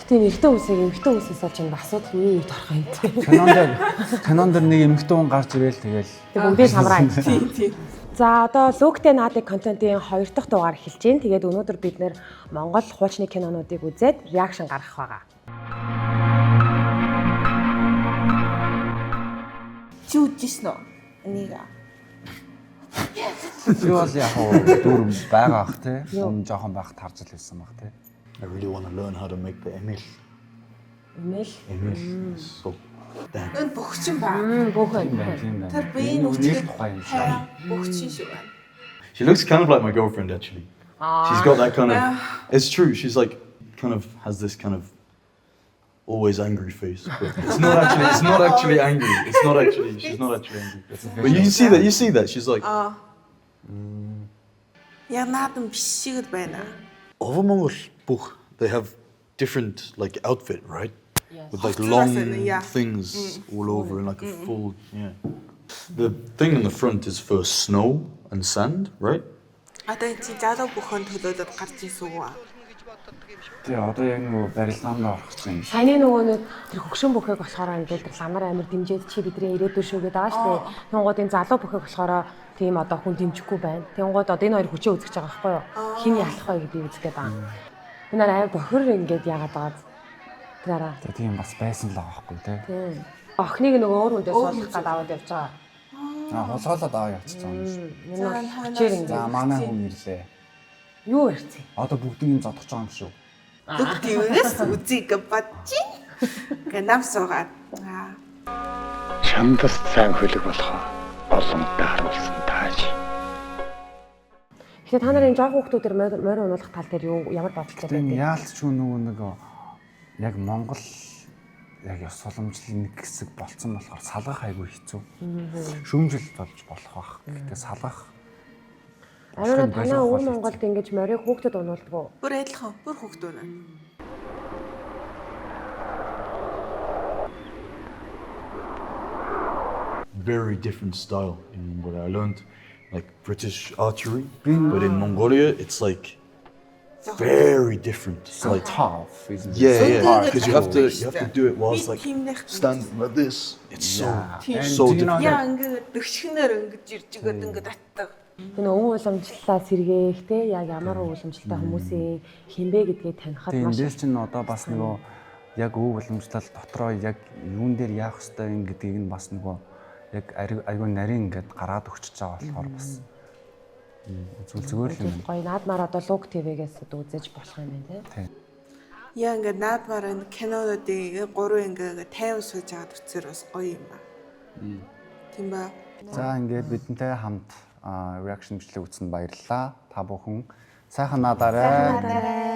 Тийм эртөө үсэг эмхтэн үсээс олж юм асуудал үе торох юм. Кинон дээр нэг эмхтэн хүн гарч ирэл тэгэл бүгдээ самраа. Тийм. За одоо Лүктэй наадыг контентын 2 дахь дугаар эхэлж байна. Тэгээд өнөөдөр бид нэр Монгол хуучны кинонуудыг үзээд реакшн гаргах байгаа. Чи үзсэн үү? Энийг. би бол яг дүр байгаа ах те. Өмнө жоохон байхад харж л байсан баг те. I really want to learn how to make the emil. Эмэл. Emil is so damn. Энэ бөхчин ба. Бөөхөн. Тийм байна. Тэр биеийн үсгээр тухай юм шиг. бөхчин шиг байна. She looks kind of like my girlfriend actually. She's got that kind of. It's true. She's like kind of has this kind of always angry face. But it's not actually. It's not actually angry. It's not actually. She's not actually angry. But you see that. You see that. She's like. Яг наадам биш шиг л байна. Over Mongol book, they have different like outfit, right? Yes. With like Hot long dress and, yeah. things all over and like a full yeah. The thing in the front is for snow and sand, right? Одоо чи залуу бүхэн төлөөлөд гарч ирсэн үү? Тэгээ одоо яг нөгөө барилгаанд орох гэж юм. Саяны нөгөө нэг тэр хөгшин бүхээг болохоор ингээд тэр ламар амир дэмжиж чи бидний ирээдүйн шүү гэдэг байгаа шүү дээ. Тэнгуудын залуу бүхээг болохоор тийм одоо хүн дэмжихгүй байна. Тэнгууд одоо энэ хоёр хүчээ үзэж байгаа байхгүй юу? Хин ялах вэ гэдгийг үзэх гээд байгаа. Энэ амар бохир ингээд яагаад байгаа. Тэраа. Тэгээ тийм бас байсан л байгаа байхгүй те. Тийм. Охныг нөгөө өөр хүндээ суулгах гээд аваад явж байгаа. Хулгайлаад аваа явчихсан юм шиг. Энэ бол хүчээр За ингээд манай хүн ирлээ. юу ярьцیں۔ Одоо бүгдийг зодох байгаа юм шүү. Дүг дивээс үзийг бачин. Гэнам суугаад. Чамдас сайн хөлөг болохоо олонтой харуулсан тааж. Тэгэхээр та нарын жоох хүүхдүүдээр морь унуулах тал дээр юу ямар бодолтой Тийм байдаг? яалт ч нөгөө яг Монгол яг ёс боломжлын нэг хэсэг болцсон болохоор салгах айгүй хэцүү. Шүүмжил болж болох бах. Гэхдээ салгах Араа танаа өвөр Монголд ингэж морийг хүүхдэд унуулдаг. Бүр адилхан, бүр хүүхдүүд байна. Very different style in Mongolia. I learned like British archery, but in Mongolia it's like very different. so Like tough, isn't it? yeah, because you have to do it whilst like Тимнэх standing like this. It's so And so do you know different. яа ингээд дөгшгнөр ингэж ирж өгöd ингээд атдаг. Энэ өвөн уламжлалаа сэргээх те яг ямар уламжлалтай хүмүүсийн хинбэ гэдгийг танихад Тийм маш эндээс чинь одоо бас нөгөө яг өв уламжлал дотроо яг юун дээр яах ёстой юм гэдгийг нь бас нөгөө яг айгүй нарийн ингээд гараад өгчөж байгаа болохоор бас зүгээр л юм. гоё наадмаар одоо Лук ТV-гээс үзэж болох юм байна те. Яа ингээд наадмаар энэ кинонуудын гурван ингээд тайван сууж байгаад үцээр бас гоё юм ба. Тийм ба. За ингээд бидэнтэй хамт реакшн бичлэг үзсэнд баярлалаа. Та бүхэн сайхан надаарай.